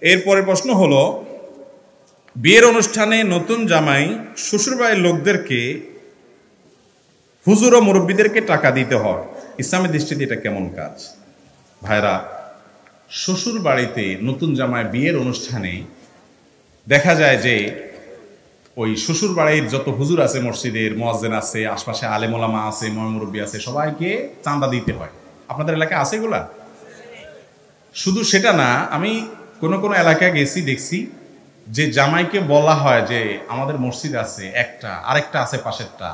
এরপরে প্রশ্ন হলো, বিয়ের অনুষ্ঠানে নতুন জামাই শ্বশুরবাড়ির লোকদেরকে, হুজুর ও মুরব্বীদেরকে টাকা দিতে হয়, ইসলামের দৃষ্টিতে এটা কেমন কাজ? ভাইরা, শ্বশুর বাড়িতে নতুন জামাই বিয়ের অনুষ্ঠানে দেখা যায় যে ওই শ্বশুর বাড়ির যত হুজুর আছে, মসজিদের মুয়াজ্জিন আছে, আশপাশে আলেম ওলামা আছে, মুরব্বী আছে, সবাইকে চাঁদা দিতে হয়। আপনাদের এলাকায় আছে এগুলা? শুধু সেটা না, আমি কোন কোন এলাকায় গেছি, দেখছি যে জামাইকে বলা হয় যে আমাদের মসজিদ আছে একটা, আরেকটা আছে পাশেরটা,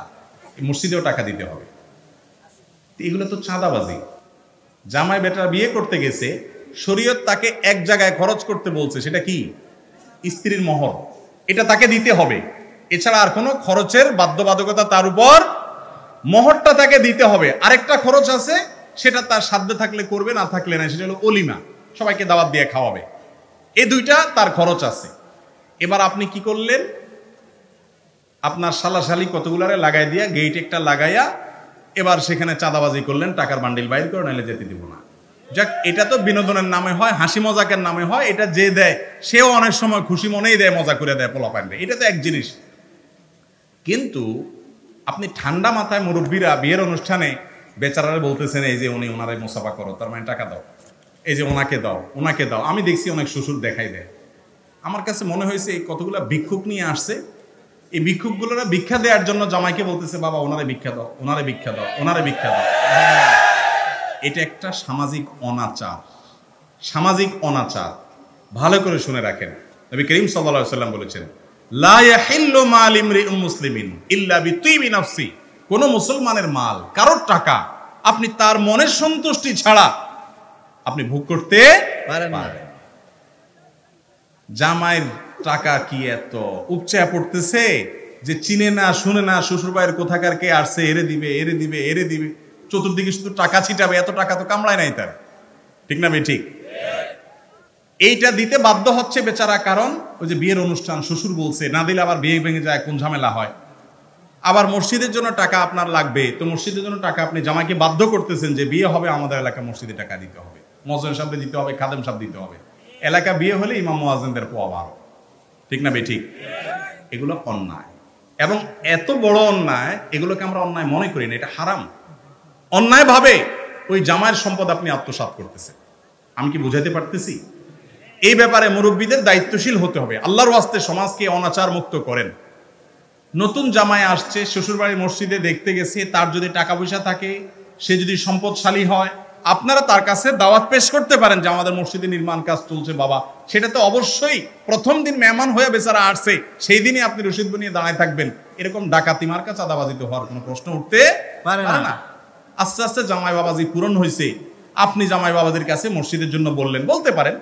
মসজিদেও টাকা দিতে হবে। এগুলো তো চাঁদাবাজি। জামাই বেটা বিয়ে করতে গেছে, শরীয়ত তাকে এক জায়গায় খরচ করতে বলছে, সেটা কি? স্ত্রীর মোহর। এটা তাকে দিতে হবে, এছাড়া আর কোনো খরচের বাধ্যবাধকতা তার উপর, মোহরটা তাকে দিতে হবে। আরেকটা খরচ আছে, সেটা তার সাধ্যে থাকলে করবে, না থাকলে না, সেটা হলো অলিমা, সবাইকে দাওয়াত দিয়ে খাওয়াবে। এই দুইটা তার খরচ আছে। এবার আপনি কি করলেন? আপনার শালাশালি কতগুলারে লাগাই দিয়া, গেইট একটা লাগাইয়া এবার সেখানে চাঁদাবাজি করলেন, টাকার বান্ডিল বাইর করে, নাইলে যেতে দিব না। যাক, এটা তো বিনোদনের নামে হয়, হাসি মজাকের নামে হয়। এটা যে দেয় সেও অনেক সময় খুশি মনেই দেয়, মজা করে দেয় পোলাপাইনরে, এটা তো এক জিনিস। কিন্তু আপনি ঠান্ডা মাথায় মুরব্বীরা বিয়ের অনুষ্ঠানে বেচারারে বলতেছেন, এই যে উনি ওনারে মোসাফা করো, তার মানে টাকা দাও, এই যে ওনাকে দাও, ওনাকে দাও। আমি দেখছি অনেক শ্বশুর দেখাই দেয়। আমার কাছে মনে হয়েছে এই কতগুলা ভিক্ষুক নিয়ে আসছে, এই ভিক্ষুকগুলোরা ভিক্ষা দেওয়ার জন্য জামাইকে বলতেছে, বাবা ওনারে ভিক্ষা দাও, ওনারে ভিক্ষা দাও, ওনারে ভিক্ষা দাও। এটা একটা সামাজিক অনাচার, সামাজিক অনাচার। ভালো করে শুনে রাখেন, নবী করিম সাল্লাল্লাহু আলাইহি ওয়াসাল্লাম বলেছেন, লা ইয়াহিল্লু মাল ইমরিইন মুসলিমিন ইল্লা বিতিবি নাফসি। কোন মুসলমানের মাল, কারোর টাকা, আপনি তার মনের সন্তুষ্টি ছাড়া আপনি ভোগ করতে পারেন না। জামাইয়ের টাকা কি এত উপচায়া পড়তেছে যে চিনে না শুনে না শ্বশুরবাড়ির কোথাকার কে আসছে, এরে দিবে, এরে দিবে, এরে দিবে, চতুর্দিকে শুধু টাকা ছিটাবে। এত টাকা তো কামড়ায় নাই তার, ঠিক না? ঠিক। এইটা দিতে বাধ্য হচ্ছে বেচারা, কারণ ওই যে বিয়ের অনুষ্ঠান, শ্বশুর বলছে, না দিলে আবার বিয়ে ভেঙে যায়, কোন ঝামেলা হয়। আবার মসজিদের জন্য টাকা আপনার লাগবে, তো মসজিদের জন্য টাকা আপনি জামাইকে বাধ্য করতেছেন যে বিয়ে হবে, আমাদের এলাকা মসজিদে টাকা দিতে হবে, মুয়াজ্জিন সাহেব দিতে হবে, খাদেম সাহেব দিতে হবে। এলাকা বিয়ে হলে ইমাম মুয়াজ্জিনদের পোয়া বাড়ো, ঠিক না? ঠিক। এগুলো অন্যায়, এবং এত বড় অন্যায়, এগুলোকে আমরা অন্যায় মনে করি না, এটা হারাম। অন্যায় ভাবে ওই জামাইয়ের সম্পদ আপনি আত্মসাৎ করতেছেন। আমি কি বুঝাইতে পারতেছি? এই ব্যাপারে মুরব্বীদের দায়িত্বশীল হতে হবে। আল্লাহর ওয়াস্তে সমাজকে অনাচার মুক্ত করেন। নতুন জামাই আসছে, শ্বশুরবাড়ির মসজিদে দেখতে গেছে, তার যদি টাকা পয়সা থাকে, সে যদি সম্পদশালী হয়, আপনারা তার কাছে দাওয়াত পেশ করতে পারেন যে আমাদের মসজিদে নির্মাণ কাজ চলছে বাবা। সেটা তো অবশ্যই প্রথম দিন মেহমান হয়ে বেচারা আসছে, সেই দিনই আপনি রসিদ বনিয়ে দাঁড়ায় থাকবেন। এরকম ডাকাতি মার্কা চাঁদাবাজিতে হওয়ার কোনো প্রশ্ন উঠতে পারে না। আস্তে আস্তে জামাই বাবাজি পূরণ হয়েছে, আপনি জামাই বাবাজির কাছে মসজিদের জন্য বললেন, বলতে পারেন,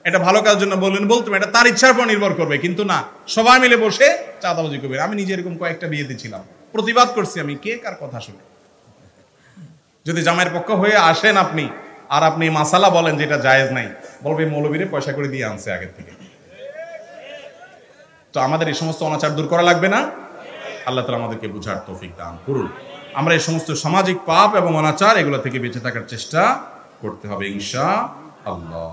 এটা ভালো কাজের জন্য বললেন, বলতে পারেন, এটা তার ইচ্ছার উপর নির্ভর করবে। কিন্তু না, সবাই মিলে বসে চাঁদাবাজি করবে। আমি নিজে এরকম কয়েকটা বিয়েতে ছিলাম, প্রতিবাদ করছি আমি, কে কার কথা শুনে। যদি জামাইয়ের পক্ষ হয়ে আসেন আপনি, আর আপনি মাসালা বলেন যে এটা জায়েজ নাই, বলবে মৌলবীরে পয়সা করে দিয়ে আনছে আগের থেকে। তো আমাদের এই সমস্ত অনাচার দূর করা লাগবে না? আল্লাহ তাআলা আমাদেরকে বুঝার তৌফিক দান করুন। আমরা এই সমস্ত সামাজিক পাপ এবং অনাচার, এগুলো থেকে বেঁচে থাকার চেষ্টা করতে হবে ইনশাআল্লাহ।